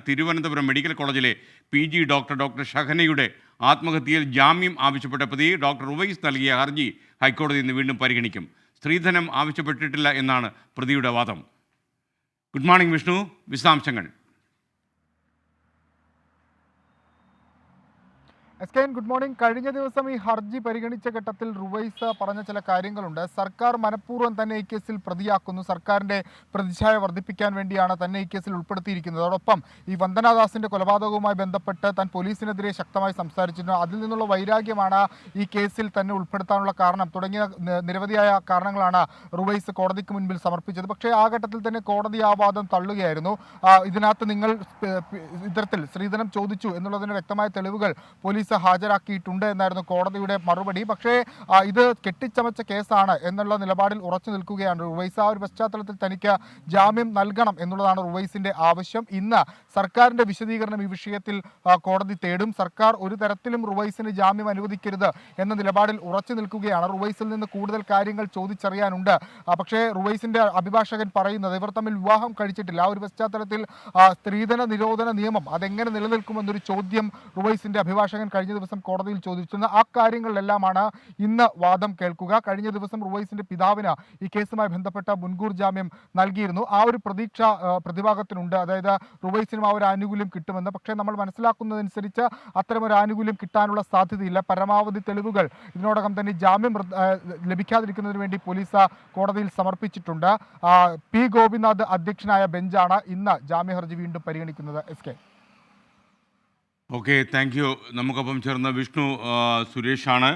Thiruvananthapuram medical കോളേജിലെ PG doctor ഷഹനയുടെ ആത്മഹത്യയിൽ ജാമ്യം ആവശ്യപ്പെട്ട പ്രതി ഡോക്ടർ ഉവൈസ് നൽകിയ ഹർജി ഹൈക്കോടതി ഇന്ന് വീണ്ടും പരിഗണിക്കും. സ്ത്രീധനം ആവശ്യപ്പെട്ടിട്ടില്ല എന്നാണ് പ്രതിയുടെ വാദം. ഗുഡ് മോർണിംഗ് വിഷ്ണു, വിശദാംശങ്ങൾ. Good morning. കഴിഞ്ഞ ദിവസം ഈ ഹർജി പരിഗണിച്ച ഘട്ടത്തിൽ റുവൈസ് പറഞ്ഞ ചില കാര്യങ്ങളുണ്ട്. സർക്കാർ മനഃപൂർവ്വം തന്നെ ഈ കേസിൽ പ്രതിയാക്കുന്നു, സർക്കാരിൻ്റെ പ്രതിച്ഛായ വർദ്ധിപ്പിക്കാൻ വേണ്ടിയാണ് തന്നെ ഈ കേസിൽ ഉൾപ്പെടുത്തിയിരിക്കുന്നത്. അതോടൊപ്പം ഈ വന്ദനാദാസിൻ്റെ കൊലപാതകവുമായി ബന്ധപ്പെട്ട് താൻ പോലീസിനെതിരെ ശക്തമായി സംസാരിച്ചിരുന്നു, അതിൽ നിന്നുള്ള വൈരാഗ്യമാണ് ഈ കേസിൽ തന്നെ ഉൾപ്പെടുത്താനുള്ള കാരണം തുടങ്ങിയ നിരവധിയായ കാരണങ്ങളാണ് റുവൈസ് കോടതിക്ക് മുൻപിൽ സമർപ്പിച്ചത്. പക്ഷേ ആ ഘട്ടത്തിൽ തന്നെ കോടതി ആ വാദം തള്ളുകയായിരുന്നു. ഇതിനകത്ത് നിങ്ങൾ ഇത്തരത്തിൽ സ്ത്രീധനം ചോദിച്ചു എന്നുള്ളതിന് വ്യക്തമായ തെളിവുകൾ പോലീസ് ഹാജരാക്കിയിട്ടുണ്ട് എന്നായിരുന്നു കോടതിയുടെ മറുപടി. പക്ഷേ ഇത് കെട്ടിച്ചമച്ച കേസാണ് എന്നുള്ള നിലപാടിൽ ഉറച്ചു നിൽക്കുകയാണ് റുവൈസ്. ആ ഒരു പശ്ചാത്തലത്തിൽ തനിക്ക് ജാമ്യം നൽകണം എന്നുള്ളതാണ് റുവൈസിന്റെ ആവശ്യം. ഇന്ന് സർക്കാരിന്റെ വിശദീകരണം ഈ വിഷയത്തിൽ കോടതി തേടും. സർക്കാർ ഒരു തരത്തിലും റുവൈസിന് ജാമ്യം അനുവദിക്കരുത് എന്ന നിലപാടിൽ ഉറച്ചു നിൽക്കുകയാണ്. റുവൈസിൽ നിന്ന് കൂടുതൽ കാര്യങ്ങൾ ചോദിച്ചറിയാനുണ്ട്. പക്ഷേ റുവൈസിന്റെ അഭിഭാഷകൻ പറയുന്നത് ഇവർ തമ്മിൽ വിവാഹം കഴിച്ചിട്ടില്ല. ആ ഒരു പശ്ചാത്തലത്തിൽ സ്ത്രീധന നിരോധന നിയമം അതെങ്ങനെ നിലനിൽക്കുമെന്നൊരു ചോദ്യം റുവൈസിന്റെ അഭിഭാഷകൻ കഴിഞ്ഞ ദിവസം കോടതിയിൽ ചോദിച്ചിരുന്ന ആ കാര്യങ്ങളിലെല്ലാമാണ് ഇന്ന് വാദം കേൾക്കുക. കഴിഞ്ഞ ദിവസം റുവൈസിന്റെ പിതാവിന് ഈ കേസുമായി ബന്ധപ്പെട്ട മുൻകൂർ ജാമ്യം നൽകിയിരുന്നു. ആ ഒരു പ്രതീക്ഷ പ്രതിഭാഗത്തിനുണ്ട്, അതായത് റുവൈസിനും ആ ഒരു ആനുകൂല്യം കിട്ടുമെന്ന്. പക്ഷേ നമ്മൾ മനസ്സിലാക്കുന്നതനുസരിച്ച് അത്തരമൊരു ആനുകൂല്യം കിട്ടാനുള്ള സാധ്യതയില്ല. പരമാവധി തെളിവുകൾ ഇതിനോടകം തന്നെ ജാമ്യം ലഭിക്കാതിരിക്കുന്നതിന് വേണ്ടി പോലീസ് കോടതിയിൽ സമർപ്പിച്ചിട്ടുണ്ട്. P. ഗോപിനാഥ് അധ്യക്ഷനായ ബെഞ്ചാണ് ഇന്ന് ജാമ്യ ഹർജി വീണ്ടും പരിഗണിക്കുന്നത്. Okay, thank you. നമുക്കൊപ്പം ചേർന്ന വിഷ്ണു സുരേഷാണ്.